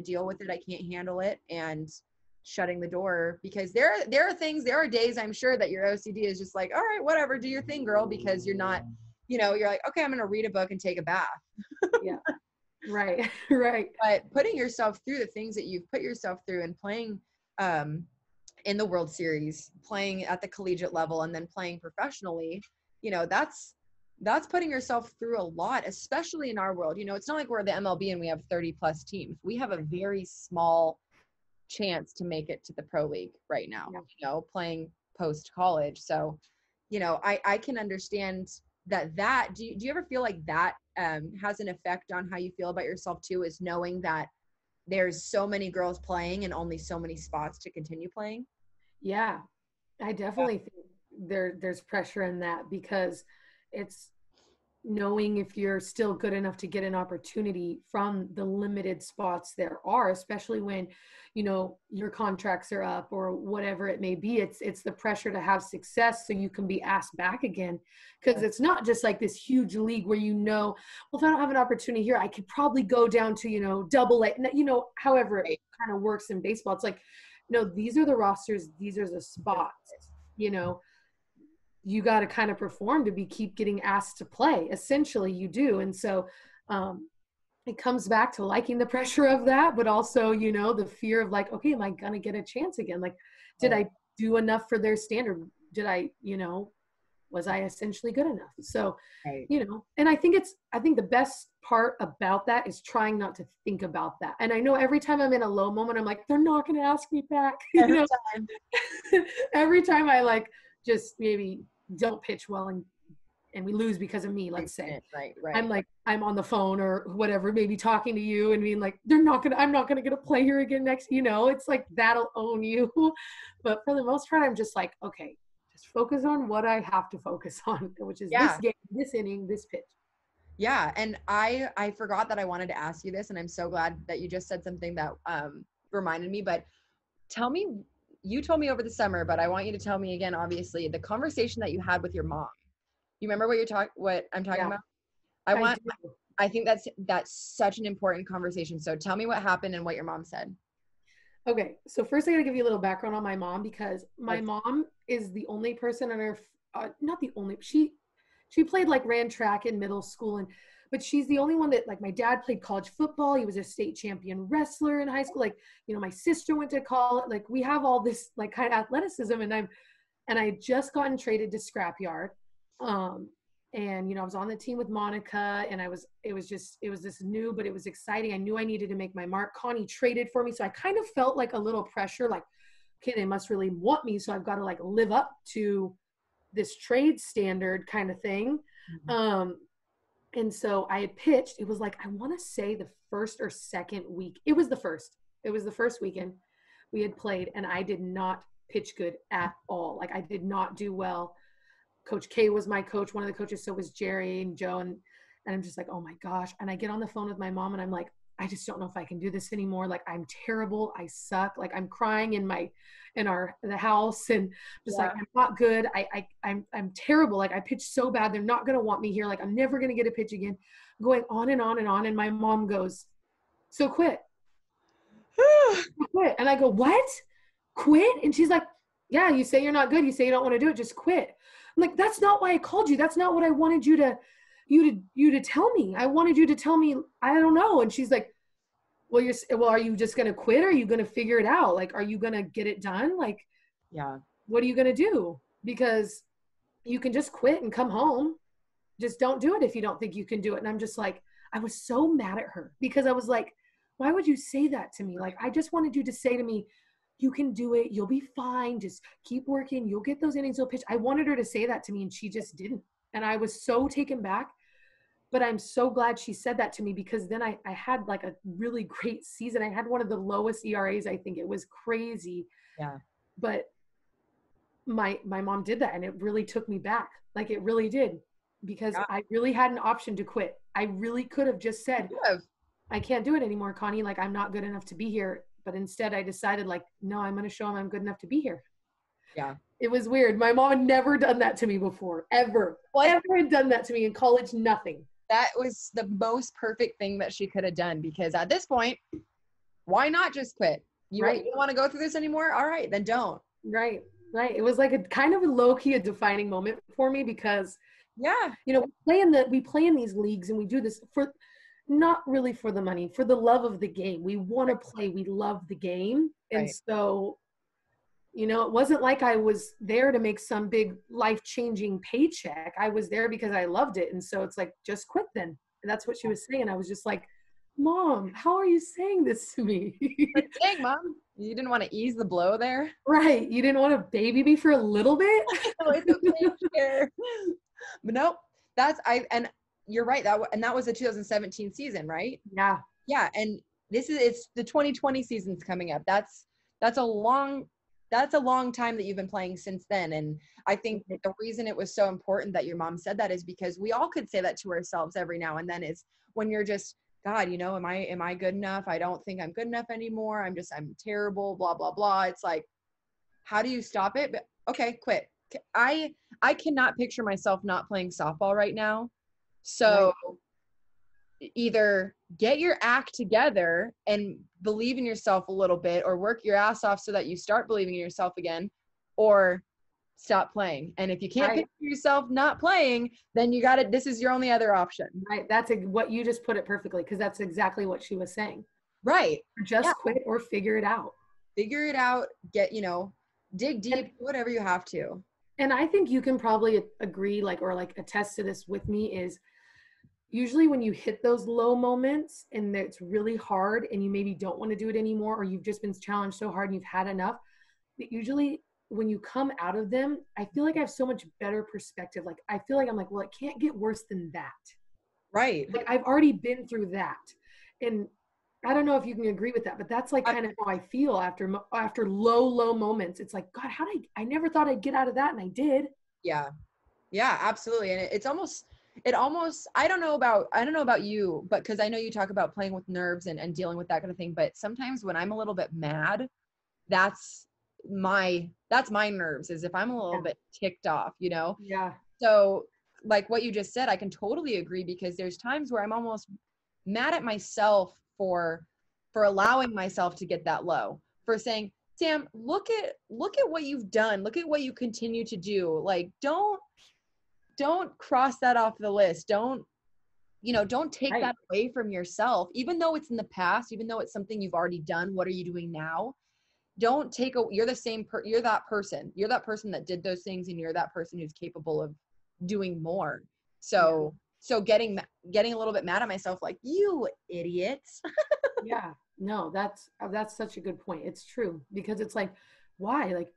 deal with it. I can't handle it. And shutting the door, because there are days, I'm sure, that your OCD is just like, all right, whatever, do your thing, girl, because you're not, you know, you're like, okay, I'm going to read a book and take a bath. Yeah. Right. Right. But putting yourself through the things that you've put yourself through, and playing in the World Series, playing at the collegiate level, and then playing professionally, you know, that's putting yourself through a lot, especially in our world. You know, it's not like we're the MLB and we have 30 plus teams. We have a very small chance to make it to the pro league right now, you know, playing post college. So, you know, I can understand that do you ever feel like that has an effect on how you feel about yourself too, is knowing that there's so many girls playing and only so many spots to continue playing? Yeah, I definitely think there's pressure in that, because it's knowing if you're still good enough to get an opportunity from the limited spots there are, especially when, you know, your contracts are up or whatever it may be. It's the pressure to have success so you can be asked back again, because it's not just like this huge league where, you know, well, if I don't have an opportunity here, I could probably go down to, you know, double A, you know, however it kind of works in baseball. It's like, no, these are the rosters, these are the spots, you know. You got to kind of perform to keep getting asked to play. Essentially, you do. And so it comes back to liking the pressure of that, but also, you know, the fear of like, okay, am I going to get a chance again? Like, did I do enough for their standard? Did I, you know, was I essentially good enough? So, you know, and I think the best part about that is trying not to think about that. And I know every time I'm in a low moment, I'm like, they're not going to ask me back. You know, every time I like just maybe don't pitch well and we lose because of me, let's say. Right. I'm like, I'm on the phone or whatever, maybe talking to you and being like, I'm not gonna get a play here again next, you know, it's like, that'll own you. But for the most part, I'm just like, okay, just focus on what I have to focus on, which is this game, this inning, this pitch. Yeah. And I forgot that I wanted to ask you this, and I'm so glad that you just said something that reminded me. But tell me, you told me over the summer, but I want you to tell me again, obviously, the conversation that you had with your mom. You remember what I'm talking Yeah, about? I do. I think that's such an important conversation. So tell me what happened and what your mom said. Okay, so first I gotta give you a little background on my mom because my Let's, mom is the only person on her, not the only, she played like ran track in middle school and, but she's the only one that like my dad played college football. He was a state champion wrestler in high school. Like, you know, my sister went to college. Like we have all this like kind of athleticism and I had just gotten traded to Scrapyard. Um, and you know, I was on the team with Monica and it was this new, but it was exciting. I knew I needed to make my mark. Connie traded for me. So I kind of felt like a little pressure, like, okay, they must really want me. So I've got to like live up to this trade standard kind of thing. Um, and so I had pitched, it was like, I want to say the first or second week. It was the first weekend we had played and I did not pitch good at all. Like I did not do well. Coach K was my coach. One of the coaches, so was Jerry and Joe. And I'm just like, oh my gosh. And I get on the phone with my mom and I'm like, I just don't know if I can do this anymore. Like I'm terrible. I suck. Like I'm crying in the house and just like, I'm not good. I'm terrible. Like I pitched so bad. They're not going to want me here. Like I'm never going to get a pitch again, going on and on and on. And my mom goes, so quit. Quit. And I go, what? Quit? And she's like, yeah, you say you're not good. You say you don't want to do it. Just quit. I'm like, that's not why I called you. That's not what I wanted you to tell me. I wanted you to tell me, I don't know. And she's like, well, are you just going to quit? Or are you going to figure it out? Like, are you going to get it done? Like, yeah. what are you going to do? Because you can just quit and come home. Just don't do it if you don't think you can do it. And I'm just like, I was so mad at her because I was like, why would you say that to me? Like, I just wanted you to say to me, you can do it. You'll be fine. Just keep working. You'll get those innings. You'll pitch. I wanted her to say that to me and she just didn't. And I was so taken back, but I'm so glad she said that to me because then I had like a really great season. I had one of the lowest ERAs. I think it was crazy. Yeah. But my mom did that and it really took me back. Like it really did because I really had an option to quit. I really could have just said, I can't do it anymore, Connie. Like I'm not good enough to be here. But instead I decided like, no, I'm going to show him I'm good enough to be here. Yeah. It was weird. My mom had never done that to me before, ever. Ever had done that to me in college, nothing. That was the most perfect thing that she could have done because at this point, why not just quit? You don't want to go through this anymore? All right, then don't. Right. It was like a kind of a low-key, a defining moment for me because, you know, we play in these leagues and we do this for not really for the money, for the love of the game. We want to play. We love the game. And so, you know, it wasn't like I was there to make some big life-changing paycheck. I was there because I loved it. And so it's like, just quit then. And that's what she was saying. I was just like, Mom, how are you saying this to me? But dang, Mom, you didn't want to ease the blow there? Right. You didn't want to baby me for a little bit? It's okay. But nope. And you're right. That was the 2017 season, right? Yeah. Yeah. And it's the 2020 season's coming up. That's a long time that you've been playing since then. And I think the reason it was so important that your mom said that is because we all could say that to ourselves every now and then is when you're just, God, you know, am I good enough? I don't think I'm good enough anymore. I'm terrible, blah, blah, blah. It's like, how do you stop it? But okay, quit. I cannot picture myself not playing softball right now. So either get your act together and believe in yourself a little bit or work your ass off so that you start believing in yourself again, or stop playing. And if you can't picture yourself not playing, then this is your only other option. Right. That's what you just put it perfectly because that's exactly what she was saying. Right. Just quit or figure it out. Figure it out. Get, dig deep, whatever you have to. And I think you can probably agree or attest to this with me is usually when you hit those low moments and it's really hard and you maybe don't want to do it anymore or you've just been challenged so hard and you've had enough, that usually when you come out of them, I feel like I have so much better perspective. Like I feel like I'm like, well, it can't get worse than that. Right. Like I've already been through that. And I don't know if you can agree with that, but that's like kind of how I feel after low moments. It's like, God, I never thought I'd get out of that. And I did. Yeah. Yeah, absolutely. And it's almost, it almost, I don't know about you, but because I know you talk about playing with nerves and dealing with that kind of thing, but sometimes when I'm a little bit mad, that's my nerves, is if I'm a little Yeah. bit ticked off, you know? Yeah. So like what you just said, I can totally agree, because there's times where I'm almost mad at myself for allowing myself to get that low, for saying, Sam, look at what you've done. Look at what you continue to do. Like, don't cross that off the list. Don't take Right. that away from yourself, even though it's in the past, even though it's something you've already done. What are you doing now? Don't take a, you're the same you're that person. You're that person that did those things, and you're that person who's capable of doing more. Yeah. So getting a little bit mad at myself, like, you idiots. Yeah. No, that's such a good point. It's true, because it's like, why? Like,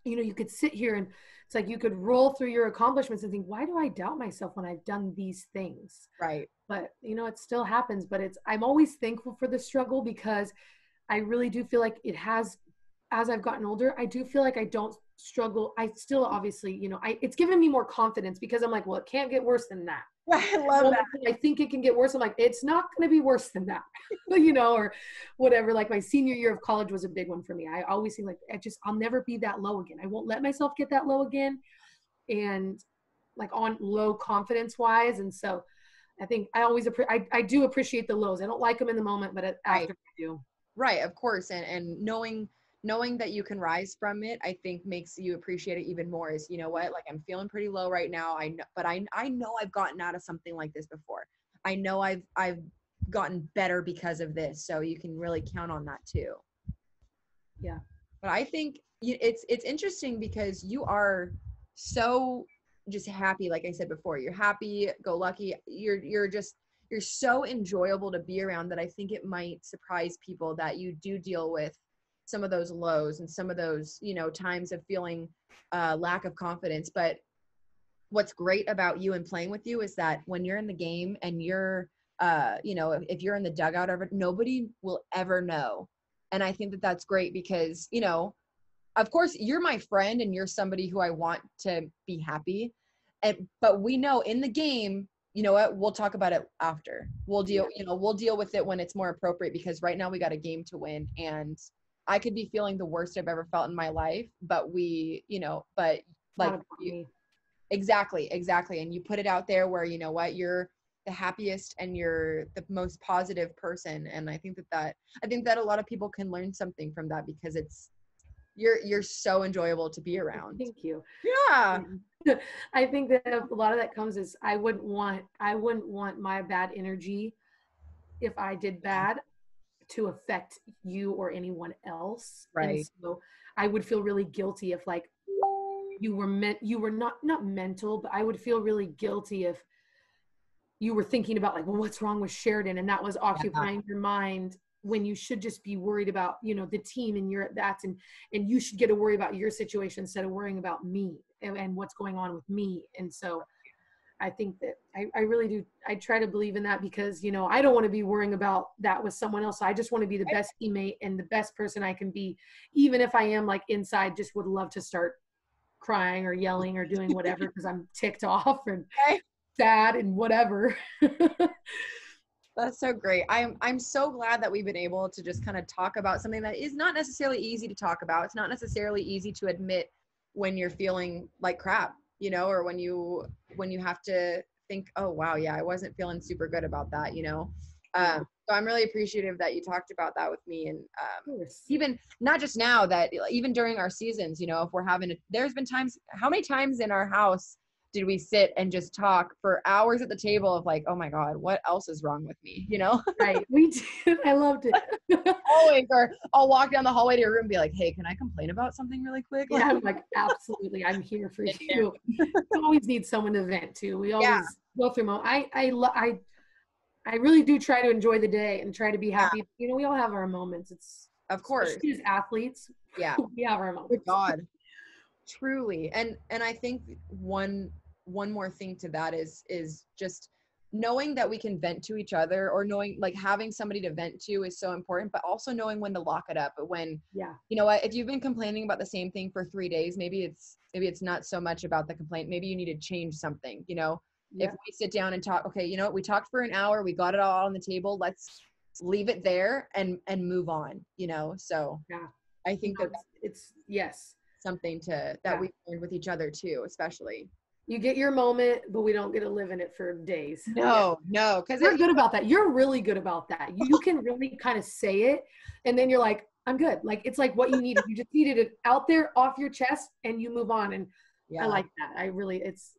you could sit here and it's like you could roll through your accomplishments and think, why do I doubt myself when I've done these things? Right. But it still happens. But I'm always thankful for the struggle, because I really do feel like it has, as I've gotten older, I do feel like I don't struggle. I still obviously, it's given me more confidence, because I'm like, well, it can't get worse than that. I love that. I think it can get worse. I'm like, it's not going to be worse than that, or whatever. Like my senior year of college was a big one for me. I always think like, I'll never be that low again. I won't let myself get that low again. And like on low confidence wise. And so I think I do appreciate the lows. I don't like them in the moment, but Right. after I do. Right, of course. And knowing that you can rise from it, I think makes you appreciate it even more. Is, you know what, like, I'm feeling pretty low right now. I know, but I know I've gotten out of something like this before. I know I've gotten better because of this. So you can really count on that too. Yeah. But I think it's interesting, because you are so just happy. Like I said before, you're happy go lucky. You're so enjoyable to be around, that I think it might surprise people that you do deal with some of those lows and some of those, times of feeling lack of confidence. But what's great about you and playing with you is that when you're in the game and you're, if you're in the dugout of it, nobody will ever know. And I think that that's great, because, of course you're my friend and you're somebody who I want to be happy. But we know in the game, you know what, we'll talk about it after. We'll deal with it when it's more appropriate, because right now we got a game to win, and I could be feeling the worst I've ever felt in my life, but but like exactly. And you put it out there where, you know what, you're the happiest and you're the most positive person. And I think that a lot of people can learn something from that, because you're so enjoyable to be around. Thank you. Yeah. I think that a lot of that comes is I wouldn't want my bad energy, if I did bad, to affect you or anyone else. And Right. so I would feel really guilty if like you were not mental, but I would feel really guilty if you were thinking about like, well, what's wrong with Sheridan? And that was occupying your mind, when you should just be worried about, the team and and you should get to worry about your situation instead of worrying about me and what's going on with me. And so I think that I really do. I try to believe in that, because, I don't want to be worrying about that with someone else. I just want to be the best teammate and the best person I can be, even if I am like inside, just would love to start crying or yelling or doing whatever, because I'm ticked off and sad and whatever. That's so great. I'm so glad that we've been able to just kind of talk about something that is not necessarily easy to talk about. It's not necessarily easy to admit when you're feeling like crap, or when you have to think, oh wow, yeah, I wasn't feeling super good about that, So I'm really appreciative that you talked about that with me. And even not just now, that even during our seasons, if we're there's been times, how many times in our house did we sit and just talk for hours at the table of like, oh my God, what else is wrong with me? Right. We did. I loved it. Always. Or I'll walk down the hallway to your room and be like, hey, can I complain about something really quick? Yeah, I'm like, absolutely. I'm here for you. You always need someone to vent to. We always go through I really do try to enjoy the day and try to be happy. We all have our moments. It's of course, especially as athletes. Yeah. We have our moments. Good God. Truly. And I think one more thing to that is just knowing that we can vent to each other, or knowing like having somebody to vent to is so important, but also knowing when to lock it up. But when, you know what, if you've been complaining about the same thing for 3 days, maybe it's not so much about the complaint. Maybe you need to change something, If we sit down and talk, okay, you know what, we talked for an hour, we got it all on the table, let's leave it there and move on, you know? So Yeah. I think that it's yes. something that we learned with each other too, especially. You get your moment, but we don't get to live in it for days. No, because you're good about that. You're really good about that. You can really kind of say it, and then you're like, I'm good. Like, it's like what you needed. You just needed it out there, off your chest, and you move on. And I like that. I really, it's.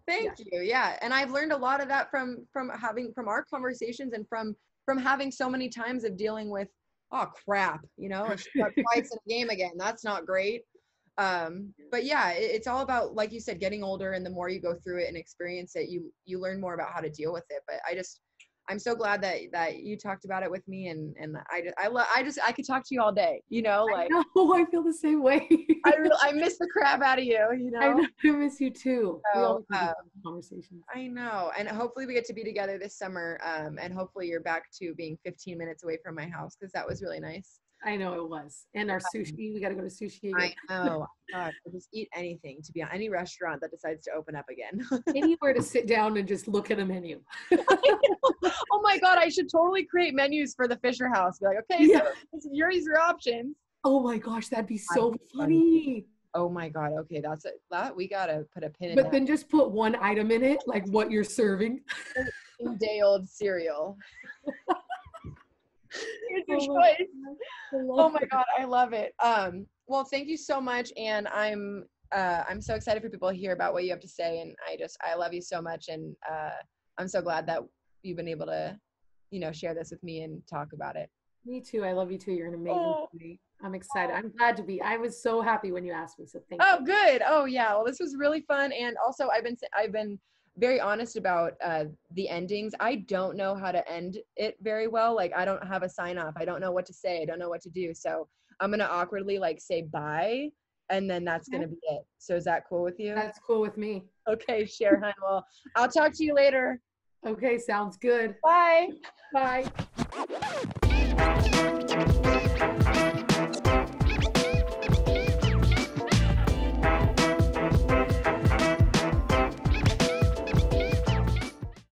Thank you. Yeah, and I've learned a lot of that from our conversations and from having so many times of dealing with, oh crap, you know, it's twice in a game again. That's not great. But yeah, it's all about, like you said, getting older, and the more you go through it and experience it, you learn more about how to deal with it. But I'm so glad that you talked about it with me, and I could talk to you all day, you know, like I feel the same way. I miss the crap out of you, you know. I miss you too. So, conversations. I know, and hopefully we get to be together this summer, and hopefully you're back to being 15 minutes away from my house, because that was really nice. I know it was. And our sushi, we got to go to sushi again. I know. God, I'll just eat anything, to be on any restaurant that decides to open up again. Anywhere to sit down and just look at a menu. Oh my God, I should totally create menus for the Fisher House. Be like, okay, so here's your options. Oh my gosh, that'd be so funny. Oh my God, okay, that's it. That we gotta put a pin in. But then just put one item in it, like what you're serving. Day-old cereal. Here's your choice. Oh my God, I love it. Well, thank you so much, and I'm so excited for people to hear about what you have to say, and I love you so much, and I'm so glad that you've been able to, you know, share this with me and talk about it. Me too. I love you too. You're an amazing lady. I'm excited. I'm glad to be. I was so happy when you asked me, so thank you. Oh, good. Oh yeah. Well, this was really fun, and also I've been very honest about the endings. I don't know how to end it very well. Like, I don't have a sign off. I don't know what to say. I don't know what to do. So I'm going to awkwardly like say bye, and then that's going to be it. So is that cool with you? That's cool with me. Okay, Cheridan. Well, I'll talk to you later. Okay, sounds good. Bye. Bye.